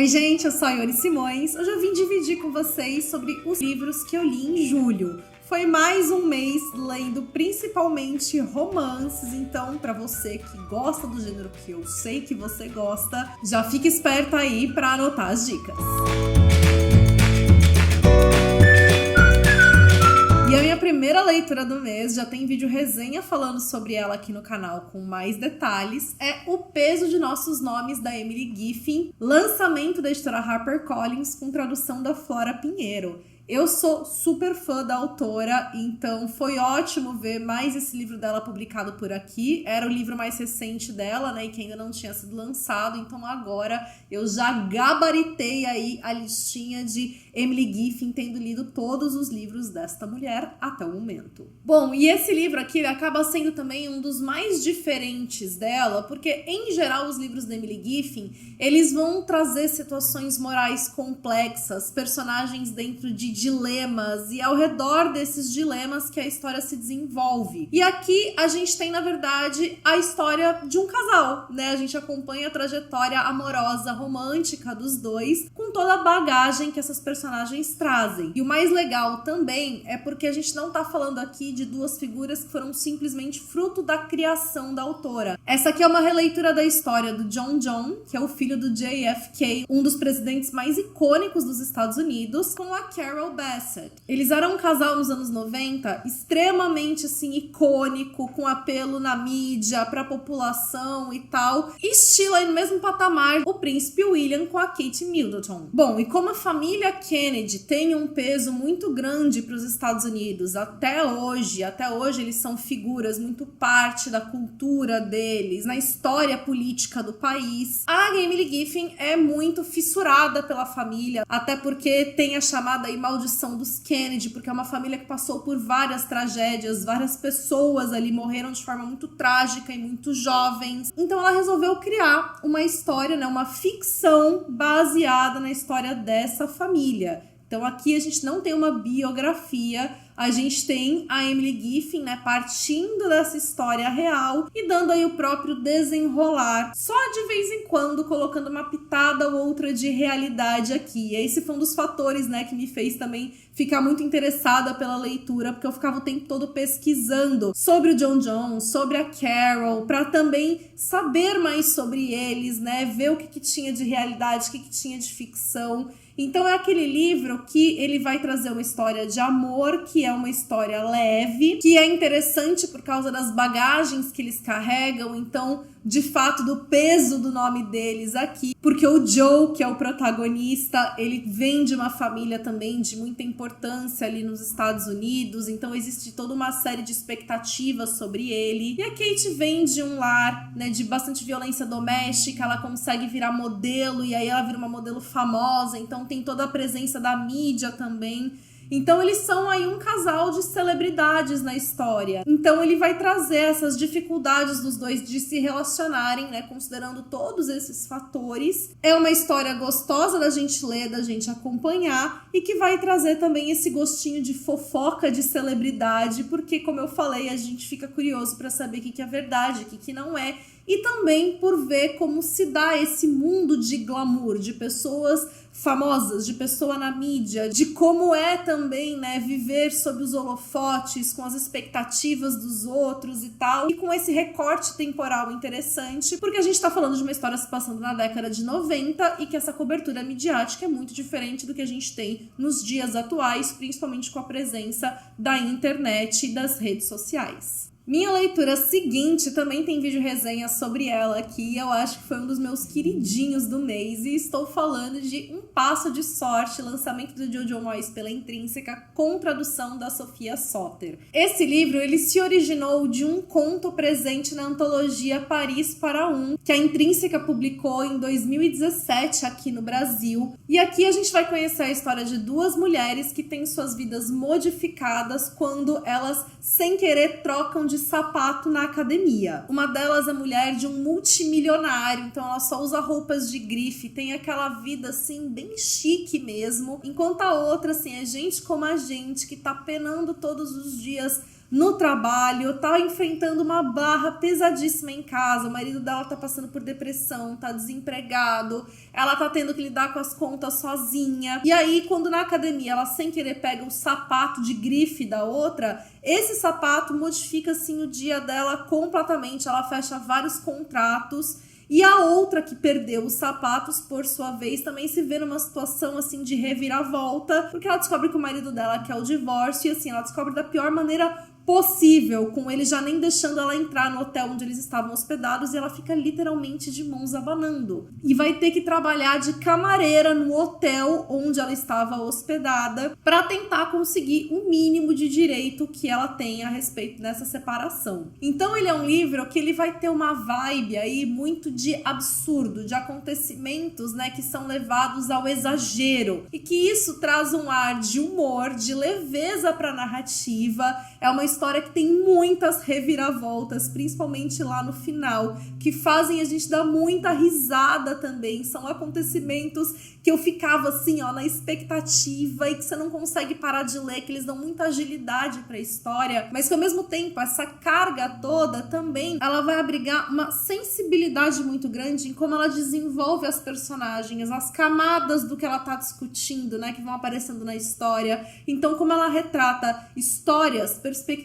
Oi gente, eu sou a Ione Simões. Hoje eu vim dividir com vocês sobre os livros que eu li em julho. Foi mais um mês lendo principalmente romances, então pra você que gosta do gênero que eu sei que você gosta, já fica esperto aí pra anotar as dicas. E a minha primeira leitura do mês, já tem vídeo resenha falando sobre ela aqui no canal com mais detalhes, é O Peso de Nossos Nomes, da Emily Giffin, lançamento da editora HarperCollins com tradução da Flora Pinheiro. Eu sou super fã da autora, então foi ótimo ver mais esse livro dela publicado por aqui. Era o livro mais recente dela, né, e que ainda não tinha sido lançado, então agora eu já gabaritei aí a listinha de Emily Giffin, tendo lido todos os livros desta mulher até o momento. Bom, e esse livro aqui ele acaba sendo também um dos mais diferentes dela, porque em geral os livros da Emily Giffin, eles vão trazer situações morais complexas, personagens dentro de dilemas e ao redor desses dilemas que a história se desenvolve. E aqui a gente tem, na verdade, a história de um casal, né? A gente acompanha a trajetória amorosa, romântica dos dois, com toda a bagagem que essas personagens trazem. E o mais legal também é porque a gente não tá falando aqui de duas figuras que foram simplesmente fruto da criação da autora. Essa aqui é uma releitura da história do John, que é o filho do JFK, um dos presidentes mais icônicos dos Estados Unidos, com a Carol Bassett. Eles eram um casal nos anos 90, extremamente assim icônico, com apelo na mídia, pra população e tal. Estilo aí no mesmo patamar o príncipe William com a Kate Middleton. Bom, e como a família Kennedy tem um peso muito grande para os Estados Unidos até hoje eles são figuras muito parte da cultura deles, na história política do país. A Emily Giffin é muito fissurada pela família, até porque tem a chamada aí maldição dos Kennedy, porque é uma família que passou por várias tragédias, várias pessoas ali morreram de forma muito trágica e muito jovens. Então ela resolveu criar uma história, né, uma ficção baseada na história dessa família. Então aqui a gente não tem uma biografia, a gente tem a Emily Giffin, né, partindo dessa história real e dando aí o próprio desenrolar, só de vez em quando colocando uma pitada ou outra de realidade aqui. E esse foi um dos fatores, né, que me fez também ficar muito interessada pela leitura, porque eu ficava o tempo todo pesquisando sobre o John, sobre a Carol, para também saber mais sobre eles, né, ver o que tinha de realidade, o que tinha de ficção. Então é aquele livro que ele vai trazer uma história de amor, que é uma história leve, que é interessante por causa das bagagens que eles carregam, então de fato do peso do nome deles aqui, porque o Joe, que é o protagonista, ele vem de uma família também de muita importância ali nos Estados Unidos, então existe toda uma série de expectativas sobre ele. E a Kate vem de um lar, né, de bastante violência doméstica, ela consegue virar modelo e aí ela vira uma modelo famosa, então tem toda a presença da mídia também. Então eles são aí um casal de celebridades na história. Então ele vai trazer essas dificuldades dos dois de se relacionarem, né, considerando todos esses fatores. É uma história gostosa da gente ler, da gente acompanhar e que vai trazer também esse gostinho de fofoca de celebridade, porque como eu falei, a gente fica curioso para saber o que é verdade, o que não é. E também por ver como se dá esse mundo de glamour, de pessoas famosas, de pessoa na mídia, de como é também, né, viver sob os holofotes, com as expectativas dos outros e tal, e com esse recorte temporal interessante, porque a gente tá falando de uma história se passando na década de 90 e que essa cobertura midiática é muito diferente do que a gente tem nos dias atuais, principalmente com a presença da internet e das redes sociais. Minha leitura seguinte também tem vídeo resenha sobre ela aqui, eu acho que foi um dos meus queridinhos do mês, e estou falando de Um Passo de Sorte, lançamento do Jojo Moyes pela Intrínseca, com tradução da Sofia Soter. Esse livro, ele se originou de um conto presente na antologia Paris para um, que a Intrínseca publicou em 2017 aqui no Brasil, e aqui a gente vai conhecer a história de duas mulheres que têm suas vidas modificadas quando elas, sem querer, trocam de sapato na academia. Uma delas é mulher de um multimilionário, então ela só usa roupas de grife, tem aquela vida assim bem chique mesmo, enquanto a outra assim é gente como a gente que tá penando todos os dias no trabalho, tá enfrentando uma barra pesadíssima em casa, o marido dela tá passando por depressão, tá desempregado, ela tá tendo que lidar com as contas sozinha. E aí, quando na academia ela sem querer pega o sapato de grife da outra, esse sapato modifica assim o dia dela completamente, ela fecha vários contratos. E a outra que perdeu os sapatos, por sua vez, também se vê numa situação, assim, de reviravolta, porque ela descobre que o marido dela quer o divórcio, e, assim, ela descobre da pior maneira possível, com ele já nem deixando ela entrar no hotel onde eles estavam hospedados, e ela fica literalmente de mãos abanando. E vai ter que trabalhar de camareira no hotel onde ela estava hospedada para tentar conseguir o mínimo de direito que ela tem a respeito dessa separação. Então ele é um livro que ele vai ter uma vibe aí muito de absurdo, de acontecimentos, né, que são levados ao exagero, e que isso traz um ar de humor, de leveza para a narrativa. É uma história que tem muitas reviravoltas, principalmente lá no final, que fazem a gente dar muita risada também. São acontecimentos que eu ficava assim, ó, na expectativa e que você não consegue parar de ler, que eles dão muita agilidade para a história, mas que ao mesmo tempo essa carga toda também, ela vai abrigar uma sensibilidade muito grande em como ela desenvolve as personagens, as camadas do que ela tá discutindo, né, que vão aparecendo na história. Então, como ela retrata histórias, perspectivas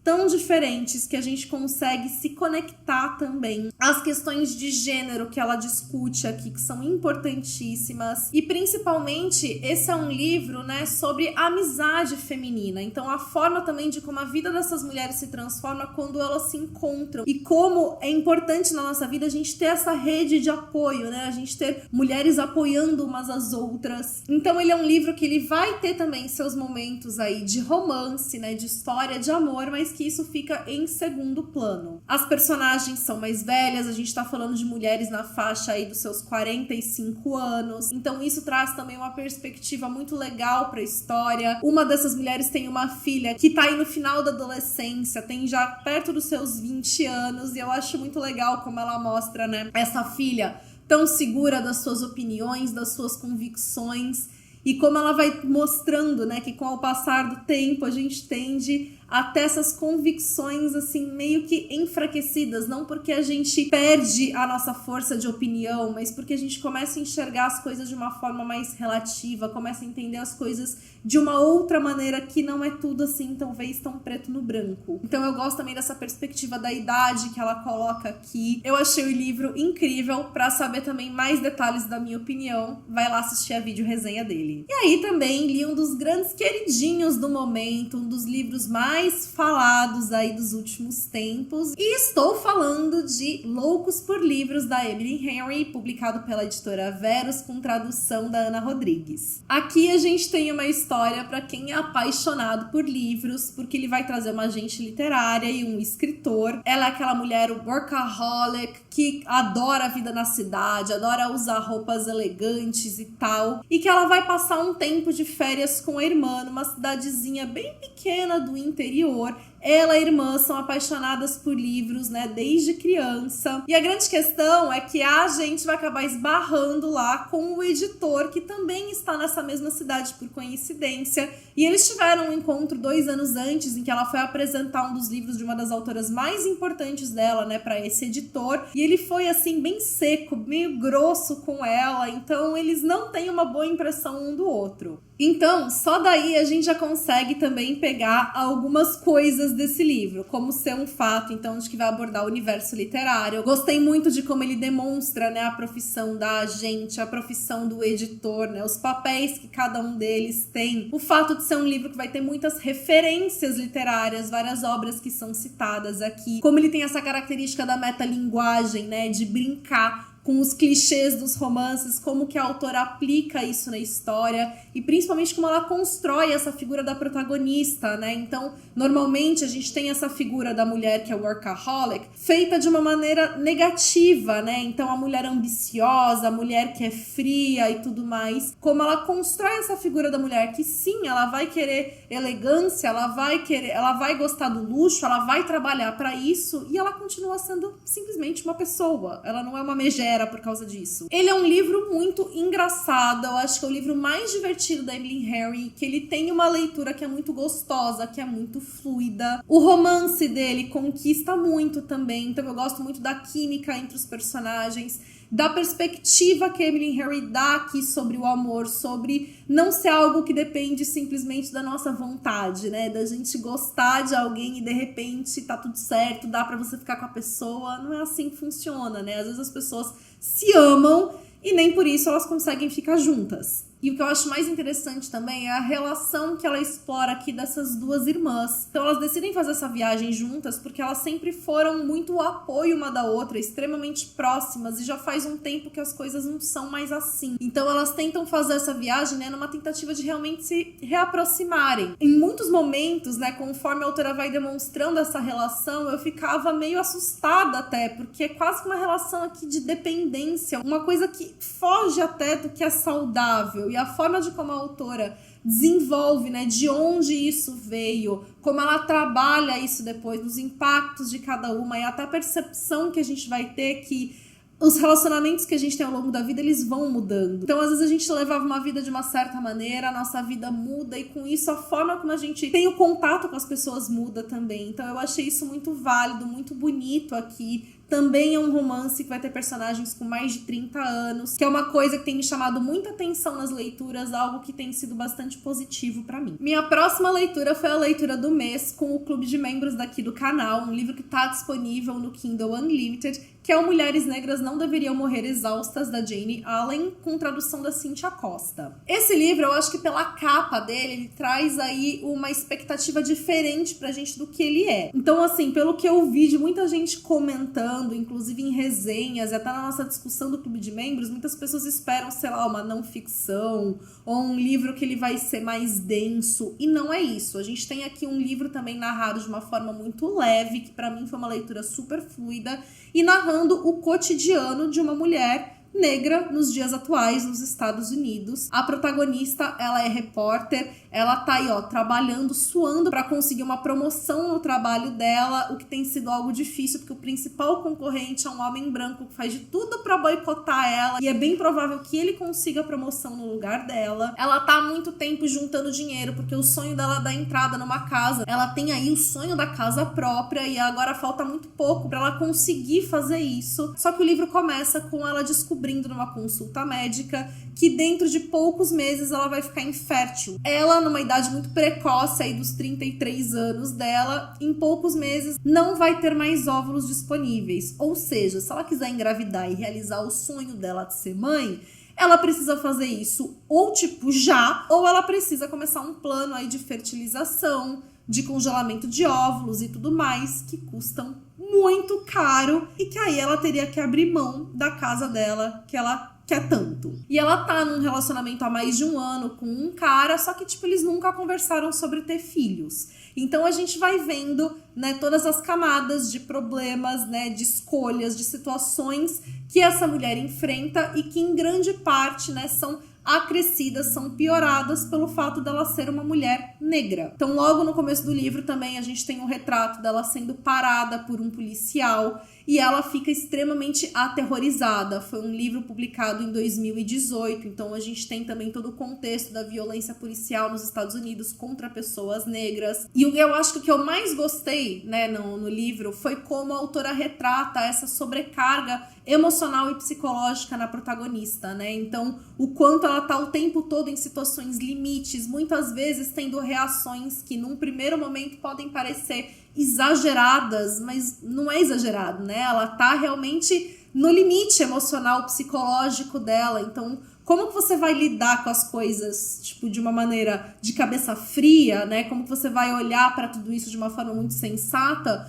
tão diferentes que a gente consegue se conectar também. As questões de gênero que ela discute aqui, que são importantíssimas. E principalmente, esse é um livro, né, sobre a amizade feminina. Então, a forma também de como a vida dessas mulheres se transforma quando elas se encontram. E como é importante na nossa vida a gente ter essa rede de apoio, né? A gente ter mulheres apoiando umas às outras. Então, ele é um livro que ele vai ter também seus momentos aí de romance, né, de história, de amor, mas que isso fica em segundo plano. As personagens são mais velhas, a gente tá falando de mulheres na faixa aí dos seus 45 anos, então isso traz também uma perspectiva muito legal pra história. Uma dessas mulheres tem uma filha que tá aí no final da adolescência, tem já perto dos seus 20 anos, e eu acho muito legal como ela mostra, né, essa filha tão segura das suas opiniões, das suas convicções, e como ela vai mostrando, né, que com o passar do tempo a gente tende até essas convicções, assim, meio que enfraquecidas, não porque a gente perde a nossa força de opinião, mas porque a gente começa a enxergar as coisas de uma forma mais relativa, começa a entender as coisas de uma outra maneira, que não é tudo assim, talvez, tão preto no branco. Então eu gosto também dessa perspectiva da idade que ela coloca aqui. Eu achei o livro incrível. Pra saber também mais detalhes da minha opinião, vai lá assistir a vídeo resenha dele. E aí também li um dos grandes queridinhos do momento, um dos livros mais falados aí dos últimos tempos, e estou falando de Loucos por Livros, da Emily Henry, publicado pela editora Verus, com tradução da Ana Rodrigues. Aqui a gente tem uma história para quem é apaixonado por livros, porque ele vai trazer uma agente literária e um escritor. Ela é aquela mulher workaholic que adora a vida na cidade, adora usar roupas elegantes e tal, e que ela vai passar um tempo de férias com a irmã numa cidadezinha bem pequena do interior. Ela e a irmã são apaixonadas por livros, né, desde criança. E a grande questão é que a gente vai acabar esbarrando lá com o editor, que também está nessa mesma cidade por coincidência. E eles tiveram um encontro 2 anos antes, em que ela foi apresentar um dos livros de uma das autoras mais importantes dela, né, para esse editor. E ele foi, assim, bem seco, meio grosso com ela. Então, eles não têm uma boa impressão um do outro. Então, só daí a gente já consegue também pegar algumas coisas desse livro, como ser um fato, então, de que vai abordar o universo literário. Eu gostei muito de como ele demonstra, né, a profissão da agente, a profissão do editor, né, os papéis que cada um deles tem. O fato de ser um livro que vai ter muitas referências literárias, várias obras que são citadas aqui. Como ele tem essa característica da metalinguagem, né, de brincar com os clichês dos romances, como que a autora aplica isso na história e principalmente como ela constrói essa figura da protagonista, né? Então, normalmente a gente tem essa figura da mulher que é workaholic feita de uma maneira negativa, né? Então, a mulher ambiciosa, a mulher que é fria e tudo mais. Como ela constrói essa figura da mulher que sim, ela vai querer elegância, ela vai gostar do luxo, ela vai trabalhar para isso e ela continua sendo simplesmente uma pessoa. Ela não é uma megera supera por causa disso. Ele é um livro muito engraçado, eu acho que é o livro mais divertido da Emily Henry, que ele tem uma leitura que é muito gostosa, que é muito fluida. O romance dele conquista muito também, então eu gosto muito da química entre os personagens, da perspectiva que a Emily Henry dá aqui sobre o amor, sobre não ser algo que depende simplesmente da nossa vontade, né? Da gente gostar de alguém e de repente tá tudo certo, dá pra você ficar com a pessoa. Não é assim que funciona, né? Às vezes as pessoas se amam e nem por isso elas conseguem ficar juntas. E o que eu acho mais interessante também é a relação que ela explora aqui dessas duas irmãs. Então elas decidem fazer essa viagem juntas porque elas sempre foram muito o apoio uma da outra, extremamente próximas, e já faz um tempo que as coisas não são mais assim. Então elas tentam fazer essa viagem, né, numa tentativa de realmente se reaproximarem. Em muitos momentos, né, conforme a autora vai demonstrando essa relação, eu ficava meio assustada até, porque é quase uma relação aqui de dependência, uma coisa que foge até do que é saudável. E a forma de como a autora desenvolve, né, de onde isso veio, como ela trabalha isso depois, nos impactos de cada uma e até a percepção que a gente vai ter que os relacionamentos que a gente tem ao longo da vida, eles vão mudando. Então, às vezes a gente levava uma vida de uma certa maneira, a nossa vida muda e com isso a forma como a gente tem o contato com as pessoas muda também. Então, eu achei isso muito válido, muito bonito aqui. Também é um romance que vai ter personagens com mais de 30 anos, que é uma coisa que tem me chamado muita atenção nas leituras, algo que tem sido bastante positivo pra mim. Minha próxima leitura foi a leitura do mês com o clube de membros daqui do canal, um livro que tá disponível no Kindle Unlimited, que é o Mulheres Negras Não Deveriam Morrer Exaustas, da Jane Allen, com tradução da Cíntia Costa. Esse livro, eu acho que pela capa dele, ele traz aí uma expectativa diferente pra gente do que ele é. Então, assim, pelo que eu vi de muita gente comentando, inclusive em resenhas, e até na nossa discussão do clube de membros, muitas pessoas esperam, sei lá, uma não ficção, ou um livro que ele vai ser mais denso, e não é isso. A gente tem aqui um livro também narrado de uma forma muito leve, que pra mim foi uma leitura super fluida, e narrando o cotidiano de uma mulher negra nos dias atuais nos Estados Unidos. A protagonista, ela é repórter, ela tá aí, ó, trabalhando, suando pra conseguir uma promoção no trabalho dela, o que tem sido algo difícil, porque o principal concorrente é um homem branco que faz de tudo pra boicotar ela, e é bem provável que ele consiga a promoção no lugar dela. Ela tá há muito tempo juntando dinheiro, porque o sonho dela é dar entrada numa casa. Ela tem aí o sonho da casa própria, e agora falta muito pouco pra ela conseguir fazer isso. Só que o livro começa com ela descobrindo numa consulta médica que dentro de poucos meses ela vai ficar infértil. Ela, numa idade muito precoce aí dos 33 anos dela, em poucos meses não vai ter mais óvulos disponíveis. Ou seja, se ela quiser engravidar e realizar o sonho dela de ser mãe, ela precisa fazer isso ou tipo já, ou ela precisa começar um plano aí de fertilização, de congelamento de óvulos e tudo mais, que custam muito caro e que aí ela teria que abrir mão da casa dela, que ela quer tanto. E ela tá num relacionamento há mais de um ano com um cara, só que tipo eles nunca conversaram sobre ter filhos. Então a gente vai vendo, né, todas as camadas de problemas, né, de escolhas, de situações que essa mulher enfrenta e que em grande parte, né, são acrescidas, são pioradas pelo fato dela ser uma mulher negra. Então, logo no começo do livro também a gente tem um retrato dela sendo parada por um policial e ela fica extremamente aterrorizada. Foi um livro publicado em 2018, então a gente tem também todo o contexto da violência policial nos Estados Unidos contra pessoas negras. E eu acho que o que eu mais gostei, né, no livro foi como a autora retrata essa sobrecarga emocional e psicológica na protagonista, né? Então, o quanto ela tá o tempo todo em situações limites, muitas vezes tendo reações que num primeiro momento podem parecer exageradas, mas não é exagerado, né? Ela tá realmente no limite emocional, psicológico dela. Então, como que você vai lidar com as coisas, tipo, de uma maneira de cabeça fria, né? Como que você vai olhar para tudo isso de uma forma muito sensata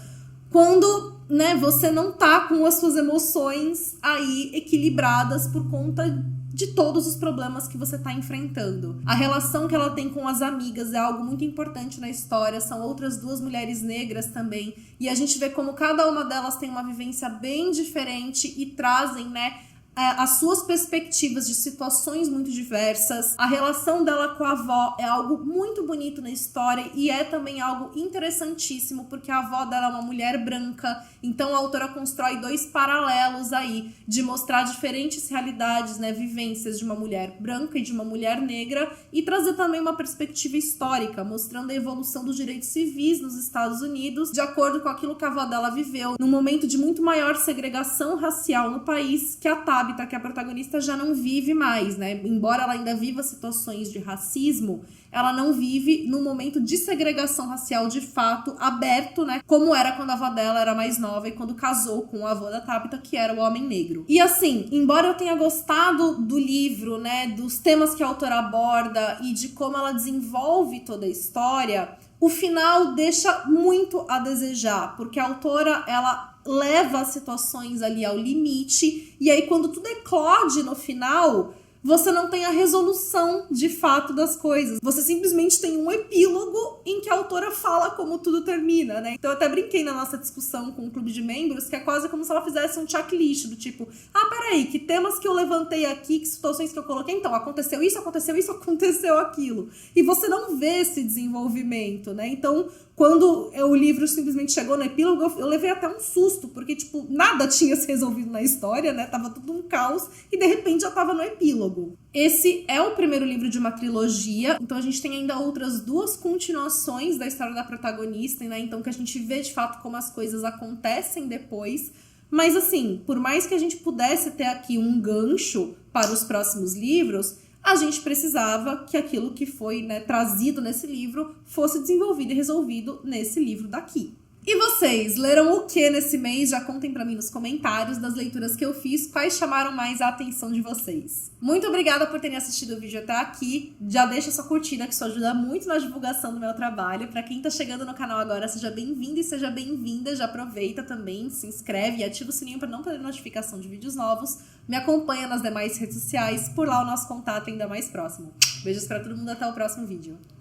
quando, né, você não tá com as suas emoções aí equilibradas por conta de todos os problemas que você tá enfrentando. A relação que ela tem com as amigas é algo muito importante na história, são outras duas mulheres negras também, e a gente vê como cada uma delas tem uma vivência bem diferente e trazem, né, as suas perspectivas de situações muito diversas. A relação dela com a avó é algo muito bonito na história e é também algo interessantíssimo, porque a avó dela é uma mulher branca, então a autora constrói dois paralelos aí, de mostrar diferentes realidades, né, vivências de uma mulher branca e de uma mulher negra, e trazer também uma perspectiva histórica, mostrando a evolução dos direitos civis nos Estados Unidos, de acordo com aquilo que a avó dela viveu, num momento de muito maior segregação racial no país, que a Tabitha, que é a protagonista, já não vive mais, né? Embora ela ainda viva situações de racismo, ela não vive num momento de segregação racial de fato, aberto, né? Como era quando a avó dela era mais nova e quando casou com o avô da Tabitha, que era o homem negro. E assim, embora eu tenha gostado do livro, né? Dos temas que a autora aborda e de como ela desenvolve toda a história, o final deixa muito a desejar, porque a autora, ela leva as situações ali ao limite, e aí quando tudo eclode no final, você não tem a resolução de fato das coisas. Você simplesmente tem um epílogo em que a autora fala como tudo termina, né? Então eu até brinquei na nossa discussão com o clube de membros que é quase como se ela fizesse um checklist do tipo, peraí, que temas que eu levantei aqui, que situações que eu coloquei, então aconteceu isso, aconteceu aquilo. E você não vê esse desenvolvimento, né? Então, quando o livro simplesmente chegou no epílogo, eu levei até um susto, porque, tipo, nada tinha se resolvido na história, né? Tava tudo um caos e, de repente, já tava no epílogo. Esse é o primeiro livro de uma trilogia, então a gente tem ainda outras duas continuações da história da protagonista, né? Então que a gente vê, de fato, como as coisas acontecem depois. Mas, assim, por mais que a gente pudesse ter aqui um gancho para os próximos livros, a gente precisava que aquilo que foi, né, trazido nesse livro fosse desenvolvido e resolvido nesse livro daqui. E vocês, leram o que nesse mês? Já contem pra mim nos comentários das leituras que eu fiz, quais chamaram mais a atenção de vocês. Muito obrigada por terem assistido o vídeo até aqui. Já deixa sua curtida, que isso ajuda muito na divulgação do meu trabalho. Pra quem tá chegando no canal agora, seja bem-vindo e seja bem-vinda. Já aproveita também, se inscreve e ativa o sininho pra não perder notificação de vídeos novos. Me acompanha nas demais redes sociais, por lá o nosso contato é ainda mais próximo. Beijos pra todo mundo, até o próximo vídeo.